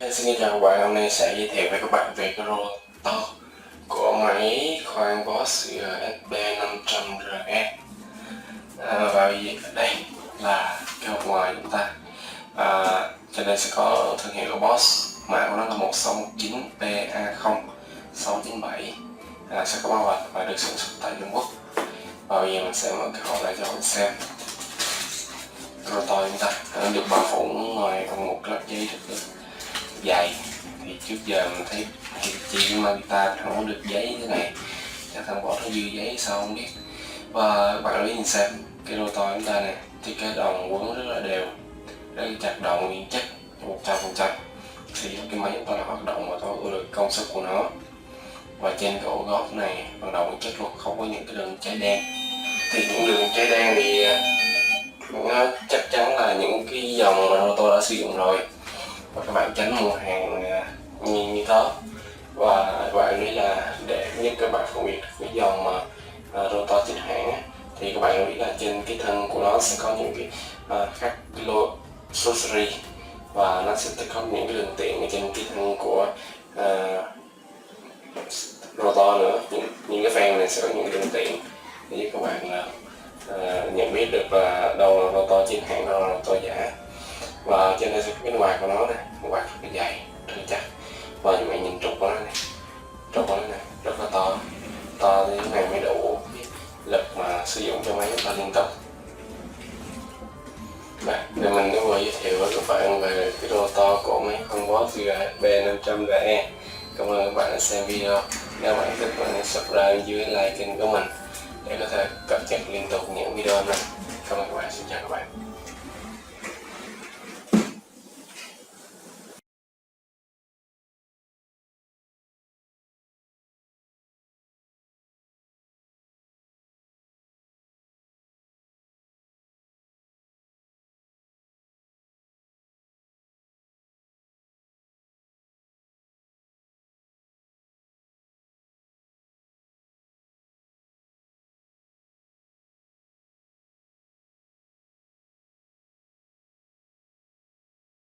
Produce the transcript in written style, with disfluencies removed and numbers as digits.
Xin chào các bạn, hôm nay sẽ giới thiệu với các bạn về cái rotor của máy khoan Bosch SB500RS. Và đây là cái hộp ngoài chúng ta. Trên đây sẽ có thương hiệu của Bosch, mã của nó là 1619PA0697. Sẽ có bao bạch và được sản xuất tại Trung Quốc. Và bây giờ mình sẽ mở cái hộp này cho các bạn xem. Rotor chúng ta nó được bao phủ ngoài bằng một lớp giấy rất dày. Thì trước giờ mình thấy chị Magita không có được giấy thế này, chắc thằng bỏ nó dư giấy sao không biết. Và các bạn nhìn xem cái rotor chúng ta này thì cái đồng quấn rất là đều, rất chặt đồng nguyên chất 100%. Thì cái máy chúng ta là hoạt động và tối ưu được công suất của nó. Và trên cái ổ gót này bằng đồng nguyên chất luôn, không có những cái đường cháy đen. Thì những đường cháy đen thì nó chắc chắn là những cái dòng mà rotor đã sử dụng rồi, và các bạn tránh mua hàng như thế. Và các bạn nghĩ là để giúp các bạn phân biệt cái dòng mà rotor chính hãng thì các bạn nghĩ là trên cái thân của nó sẽ có những cái các lô accessory, và nó sẽ có những cái đường tiện ở trên cái thân của rotor nữa. Những cái fan này sẽ có những cái đường tiện để giúp các bạn là nhận biết được là đâu là rotor chính hãng, đâu là rotor giả. Và trên đây sẽ có cái quạt của nó này, quạt rất là dày, rất là chắc. Và các bạn nhìn trục của nó này, trục của nó này rất là to, to như thế này mới đủ lực mà sử dụng cho máy chúng ta liên tục. Để mình vừa giới thiệu với các bạn về cái rotor của máy khoan Bosch SB500RE. Cảm ơn các bạn đã xem video. Nếu bạn thích, bạn hãy subscribe dưới like kênh của mình để có thể cập nhật liên tục những video này. Cảm ơn các bạn, xin chào các bạn.